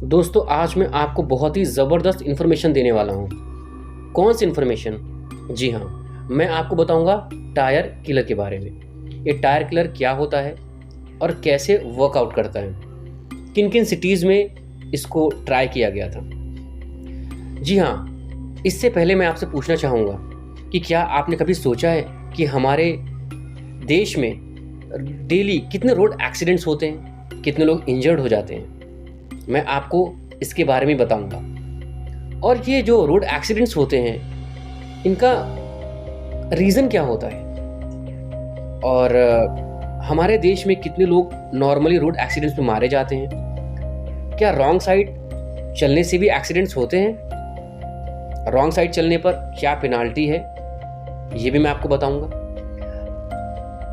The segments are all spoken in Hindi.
दोस्तों आज मैं आपको बहुत ही ज़बरदस्त इन्फॉर्मेशन देने वाला हूँ। कौन सी इन्फॉर्मेशन? जी हाँ, मैं आपको बताऊँगा टायर किलर के बारे में। ये टायर किलर क्या होता है और कैसे वर्कआउट करता है, किन किन सिटीज़ में इसको ट्राई किया गया था। जी हाँ, इससे पहले मैं आपसे पूछना चाहूँगा कि क्या आपने कभी सोचा है कि हमारे देश में डेली कितने रोड एक्सीडेंट्स होते हैं, कितने लोग इंजर्ड हो जाते हैं। मैं आपको इसके बारे में बताऊंगा। और ये जो रोड एक्सीडेंट्स होते हैं इनका रीज़न क्या होता है, और हमारे देश में कितने लोग नॉर्मली रोड एक्सीडेंट्स में मारे जाते हैं। क्या रॉन्ग साइड चलने से भी एक्सीडेंट्स होते हैं? रॉन्ग साइड चलने पर क्या पेनाल्टी है, ये भी मैं आपको बताऊंगा।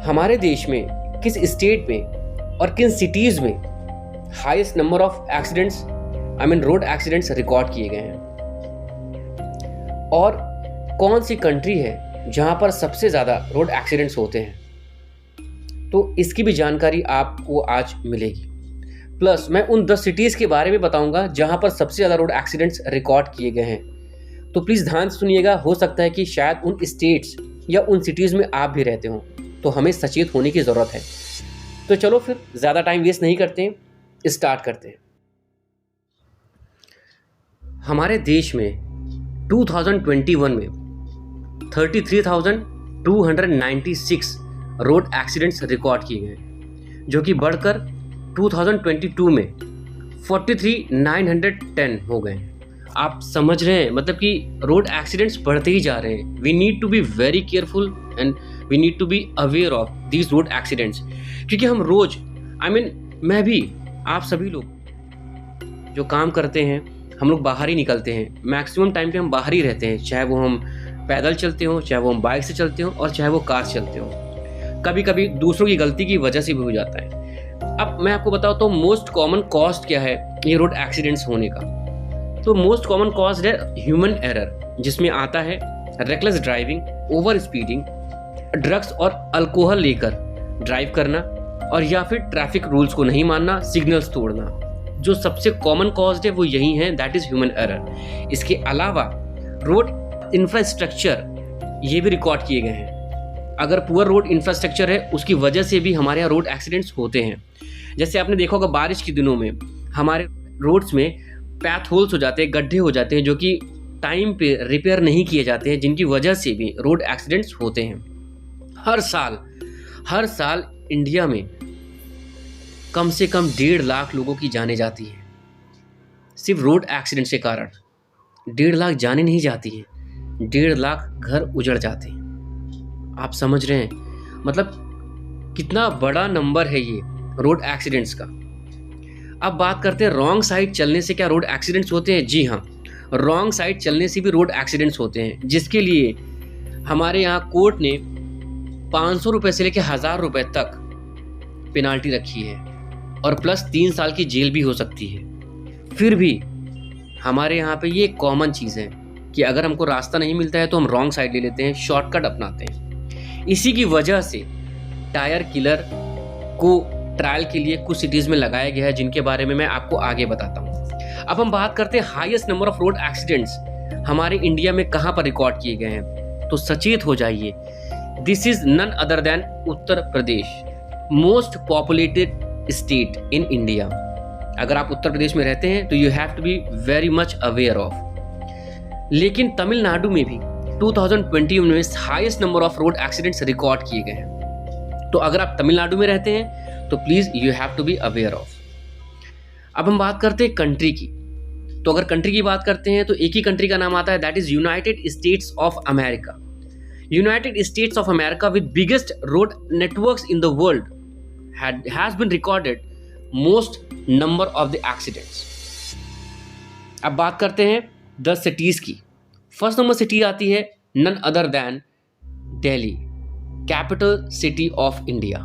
हमारे देश में किस स्टेट में और किन सिटीज़ में highest number of accidents road accidents record किए गए हैं, और कौन सी कंट्री है जहां पर सबसे ज़्यादा रोड एक्सीडेंट्स होते हैं, तो इसकी भी जानकारी आपको आज मिलेगी। प्लस मैं उन 10 सिटीज़ के बारे में बताऊंगा जहां पर सबसे ज़्यादा रोड एक्सीडेंट्स रिकॉर्ड किए गए हैं। तो प्लीज़ ध्यान से सुनिएगा, हो सकता है कि शायद उन स्टेट्स या उन सिटीज़ में आप भी रहते हो, तो हमें सचेत होने की ज़रूरत है। तो चलो फिर ज़्यादा टाइम वेस्ट नहीं करते हैं, स्टार्ट करते हैं। हमारे देश में 2021 में 33,296 रोड एक्सीडेंट्स रिकॉर्ड किए गए, जो कि बढ़कर 2022 में 43,910 हो गए। आप समझ रहे हैं, मतलब कि रोड एक्सीडेंट्स बढ़ते ही जा रहे हैं। We need to be very careful and we need to be aware of these road accidents, क्योंकि हम रोज मैं भी, आप सभी लोग जो काम करते हैं, हम लोग बाहर ही निकलते हैं। मैक्सिमम टाइम पे हम बाहर ही रहते हैं, चाहे वो हम पैदल चलते हो, चाहे वो हम बाइक से चलते हो, और चाहे वो कार चलते हो। कभी कभी दूसरों की गलती की वजह से भी हो जाता है। अब मैं आपको बताऊँ तो मोस्ट कॉमन कॉज क्या है ये रोड एक्सीडेंट्स होने का। तो मोस्ट कॉमन कॉज है ह्यूमन एरर, जिसमें आता है reckless driving, over speeding, drugs और अल्कोहल लेकर ड्राइव करना, और या फिर ट्रैफिक रूल्स को नहीं मानना, सिग्नल्स तोड़ना। जो सबसे कॉमन कॉज है वो यही है, दैट इज ह्यूमन एरर। इसके अलावा रोड इंफ्रास्ट्रक्चर ये भी रिकॉर्ड किए गए हैं। अगर पुअर रोड इंफ्रास्ट्रक्चर है, उसकी वजह से भी हमारे यहाँ रोड एक्सीडेंट्स होते हैं। जैसे आपने देखा होगा बारिश के दिनों में हमारे रोड्स में पैथ होल्स हो जाते हैं, गड्ढे हो जाते हैं, जो कि टाइम पे रिपेयर नहीं किए जाते हैं, जिनकी वजह से भी रोड एक्सीडेंट्स होते हैं। हर साल इंडिया में कम से कम 1.5 लाख लोगों की जानें जाती हैं, सिर्फ रोड एक्सीडेंट के कारण। 1.5 लाख जानें नहीं जाती हैं, 1.5 लाख घर उजड़ जाते हैं। आप समझ रहे हैं, मतलब कितना बड़ा नंबर है ये रोड एक्सीडेंट्स का। अब बात करते हैं रॉन्ग साइड चलने से क्या रोड एक्सीडेंट्स होते हैं। जी हाँ, रॉन्ग साइड चलने से भी रोड एक्सीडेंट्स होते हैं, जिसके लिए हमारे यहाँ कोर्ट ने 500 रुपये से लेकर 1000 रुपये तक पेनाल्टी रखी है, और प्लस 3 साल की जेल भी हो सकती है। फिर भी हमारे यहाँ पे ये कॉमन चीज़ है कि अगर हमको रास्ता नहीं मिलता है तो हम रॉन्ग साइड ले लेते हैं, शॉर्टकट अपनाते हैं। इसी की वजह से टायर किलर को ट्रायल के लिए कुछ सिटीज़ में लगाया गया है, जिनके बारे में मैं आपको आगे बताता हूँ। अब हम बात करते हैं highest number of road accidents हमारे इंडिया में कहाँ पर रिकॉर्ड किए गए हैं। तो सचेत हो जाइए, this is none other than Uttar Pradesh, most populated state in India. अगर आप उत्तर प्रदेश में रहते हैं तो you have to be very much aware of. लेकिन तमिलनाडु में भी 2020 में highest number of road accidents record किए गए हैं। तो अगर आप तमिलनाडु में रहते हैं तो please you have to be aware of. अब हम बात करते हैं कंट्री की। तो अगर कंट्री की बात करते हैं तो एक ही कंट्री का नाम आता है, that is United states of America. United states of America with biggest road networks in the world has been recorded most number of the accidents. अब बात करते हैं 10 सिटीज़ की। फर्स्ट नंबर सिटी आती है none other than Delhi, capital city of India.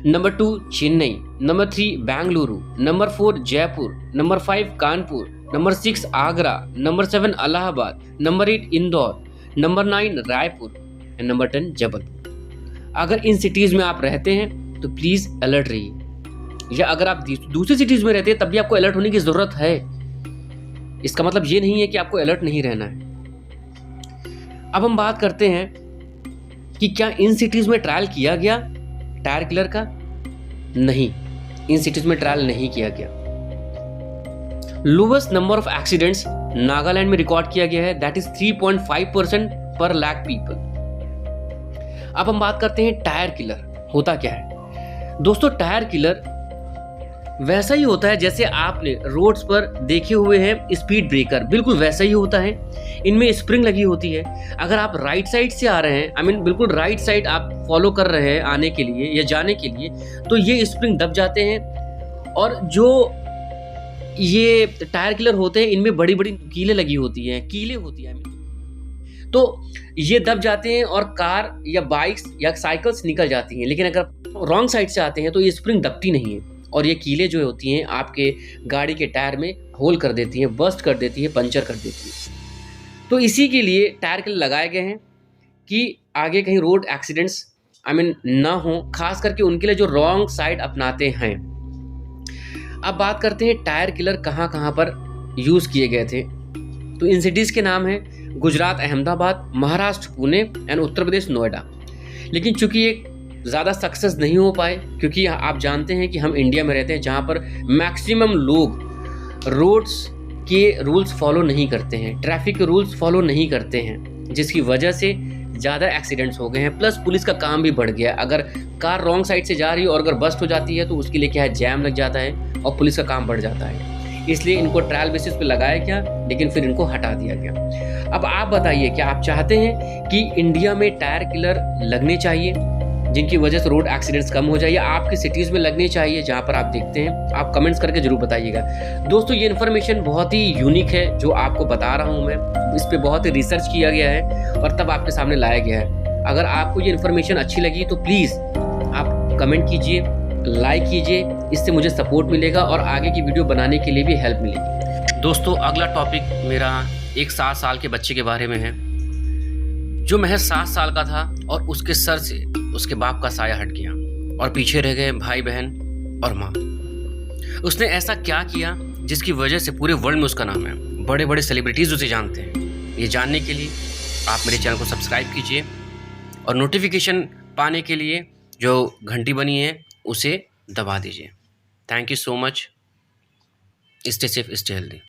Number 2 Chennai, number 3 Bengaluru, number 4 Jaipur, number 5 Kanpur, number 6 Agra, number 7 Allahabad, number 8 Indore, number 9 Raipur and number 10 Jabalpur. अगर इन सिटीज़ में आप रहते हैं तो प्लीज़ अलर्ट रहिए, या अगर आप दूसरी सिटीज़ में रहते हैं तब भी आपको अलर्ट होने की ज़रूरत है, इसका मतलब ये नहीं है कि आपको अलर्ट नहीं रहना है। अब हम बात करते हैं कि क्या इन सिटीज़ में ट्रायल किया गया टायर किलर का? नहीं, इन सिटीज़ में ट्रायल नहीं किया गया। Lowest number of accidents Nagaland में रिकॉर्ड किया गया है, दैट इज 3.5% पर लाख पीपल। अब हम बात करते हैं टायर किलर होता क्या है। दोस्तों, टायर किलर वैसा ही होता है जैसे आपने रोड्स पर देखे हुए हैं स्पीड ब्रेकर, बिल्कुल वैसा ही होता है। इनमें स्प्रिंग लगी होती है। अगर आप राइट साइड से आ रहे हैं, बिल्कुल राइट साइड आप फॉलो कर रहे हैं आने के लिए या जाने के लिए, तो ये स्प्रिंग दब जाते हैं। और जो ये टायर किलर होते हैं, इनमें बड़ी बड़ी कीलें लगी होती हैं, कीलें होती हैं, तो ये दब जाते हैं और कार या बाइक्स या साइकिल्स निकल जाती हैं। लेकिन अगर रॉन्ग साइड से आते हैं तो ये स्प्रिंग दबती नहीं है और ये कीलें जो होती हैं आपके गाड़ी के टायर में होल कर देती हैं, बस्ट कर देती है, पंचर कर देती है। तो इसी के लिए टायर किलर लगाए गए हैं कि आगे कहीं रोड एक्सीडेंट्स ना हो, खास करके उनके लिए जो रॉन्ग साइड अपनाते हैं। अब बात करते हैं टायर किलर कहाँ कहाँ पर यूज़ किए गए थे। तो इन सिटीज़ के नाम हैं गुजरात अहमदाबाद, महाराष्ट्र पुणे एंड उत्तर प्रदेश नोएडा। लेकिन चूंकि ये ज़्यादा सक्सेस नहीं हो पाए, क्योंकि आप जानते हैं कि हम इंडिया में रहते हैं जहाँ पर मैक्सिमम लोग रोड्स के रूल्स फॉलो नहीं करते हैं, ट्रैफिक के रूल्स फॉलो नहीं करते हैं, जिसकी वजह से ज़्यादा एक्सीडेंट्स हो गए हैं। प्लस पुलिस का काम भी बढ़ गया। अगर कार रॉन्ग साइड से जा रही है और अगर बस्ट हो जाती है तो उसके लिए क्या है, जैम लग जाता है और पुलिस का काम बढ़ जाता है। इसलिए इनको ट्रायल बेसिस पे लगाया गया, लेकिन फिर इनको हटा दिया गया। अब आप बताइए, क्या आप चाहते हैं कि इंडिया में टायर किलर लगने चाहिए जिनकी वजह से रोड एक्सीडेंट्स कम हो जाए, या आपकी सिटीज़ में लगने चाहिए जहाँ पर आप देखते हैं? आप कमेंट्स करके जरूर बताइएगा। दोस्तों, ये इन्फॉर्मेशन बहुत ही यूनिक है जो आपको बता रहा हूँ मैं। इस पर बहुत ही रिसर्च किया गया है और तब आपके सामने लाया गया है। अगर आपको ये इन्फॉर्मेशन अच्छी लगी तो प्लीज़ आप कमेंट कीजिए, लाइक कीजिए, इससे मुझे सपोर्ट मिलेगा और आगे की वीडियो बनाने के लिए भी हेल्प मिलेगी। दोस्तों, अगला टॉपिक मेरा एक 7 साल के बच्चे के बारे में है, जो महज 7 साल का था और उसके सर से उसके बाप का साया हट गया और पीछे रह गए भाई बहन और माँ। उसने ऐसा क्या किया जिसकी वजह से पूरे वर्ल्ड में उसका नाम है, बड़े बड़े सेलिब्रिटीज़ उसे जानते हैं। ये जानने के लिए आप मेरे चैनल को सब्सक्राइब कीजिए और नोटिफिकेशन पाने के लिए जो घंटी बनी है उसे दबा दीजिए। Thank you so much. Stay safe, stay healthy.